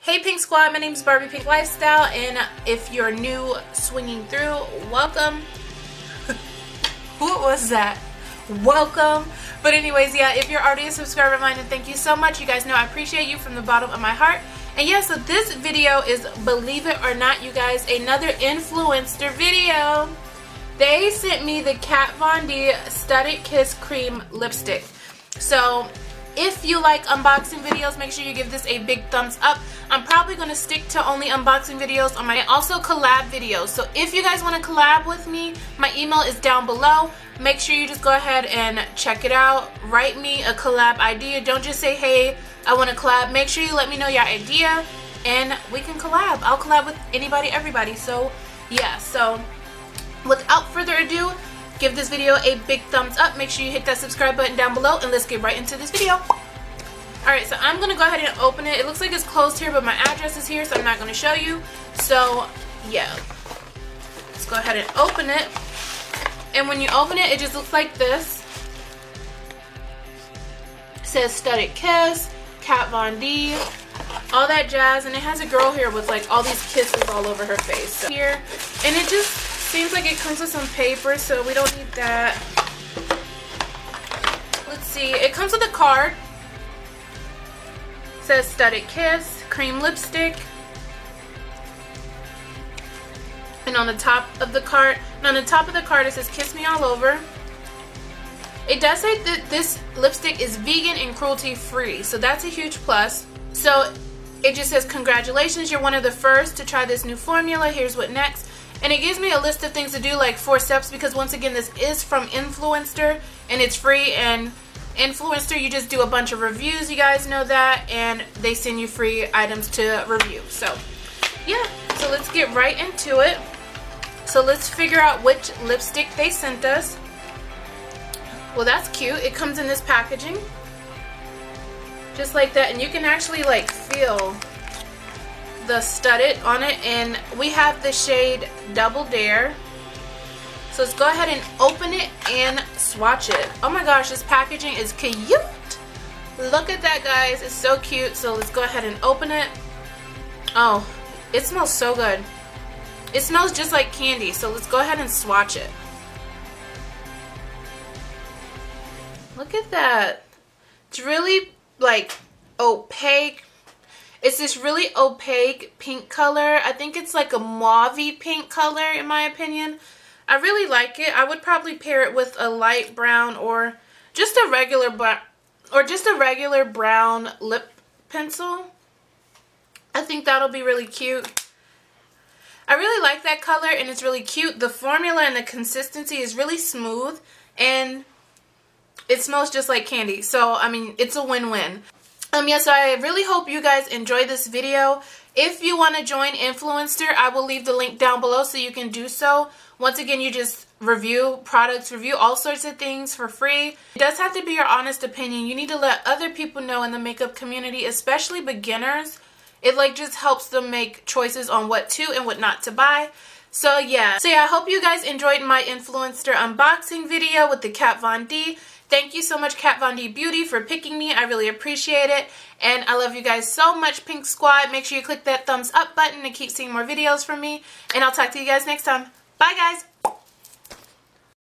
Hey Pink Squad, my name is Barbie Pink Lifestyle, and if you're new swinging through, welcome. What was that? Welcome. But anyways, yeah, if you're already a subscriber of mine, then thank you so much. You guys know I appreciate you from the bottom of my heart. And yeah, so this video is, believe it or not, you guys, another Influenster video. They sent me the Kat Von D Studded Kiss Cream Lipstick. So if you like unboxing videos, make sure you give this a big thumbs up. I'm probably going to stick to only unboxing videos on my also collab videos. So if you guys want to collab with me, my email is down below. Make sure you just go ahead and check it out. Write me a collab idea. Don't just say, hey, I want to collab. Make sure you let me know your idea and we can collab. I'll collab with anybody, everybody. So yeah, so without further ado, give this video a big thumbs up. Make sure you hit that subscribe button down below, and let's get right into this video. Alright, so I'm going to go ahead and open it. It looks like it's closed here, but my address is here, so I'm not going to show you. So, yeah. Let's go ahead and open it. And when you open it, it just looks like this. It says Studded Kiss, Kat Von D, all that jazz. And it has a girl here with like all these kisses all over her face. So here, and it just seems like it comes with some paper, so we don't need that. Let's see. It comes with a card. It says Studded Kiss, cream lipstick. And on the top of the card, it says Kiss Me All Over. It does say that this lipstick is vegan and cruelty free, so that's a huge plus. So it just says, congratulations, you're one of the first to try this new formula. Here's what next. And it gives me a list of things to do, like 4 steps, because once again, this is from Influenster and it's free. And Influencer, you just do a bunch of reviews, you guys know that, and they send you free items to review. So yeah, so let's get right into it. So let's figure out which lipstick they sent us. Well, that's cute. It comes in this packaging, just like that, and you can actually like feel the studded on it, and we have the shade Double Dare. So let's go ahead and open it and swatch it. Oh my gosh, this packaging is cute. Look at that, guys. It's so cute. So let's go ahead and open it. Oh, it smells so good. It smells just like candy. So let's go ahead and swatch it. Look at that. It's really like opaque. It's this really opaque pink color. I think it's like a mauve-y pink color in my opinion. I really like it. I would probably pair it with a light brown or just a regular brown lip pencil. I think that'll be really cute. I really like that color and it's really cute. The formula and the consistency is really smooth and it smells just like candy. So, I mean, it's a win-win. Yeah, so I really hope you guys enjoy this video. If you want to join Influenster, I will leave the link down below so you can do so. Once again, you just review products, review all sorts of things for free. It does have to be your honest opinion. You need to let other people know in the makeup community, especially beginners. It like just helps them make choices on what to and what not to buy. So yeah, I hope you guys enjoyed my Influenster unboxing video with the Kat Von D. Thank you so much, KATVONDBEAUTY, for picking me. I really appreciate it. And I love you guys so much, Pink Squad. Make sure you click that thumbs up button to keep seeing more videos from me. And I'll talk to you guys next time. Bye, guys.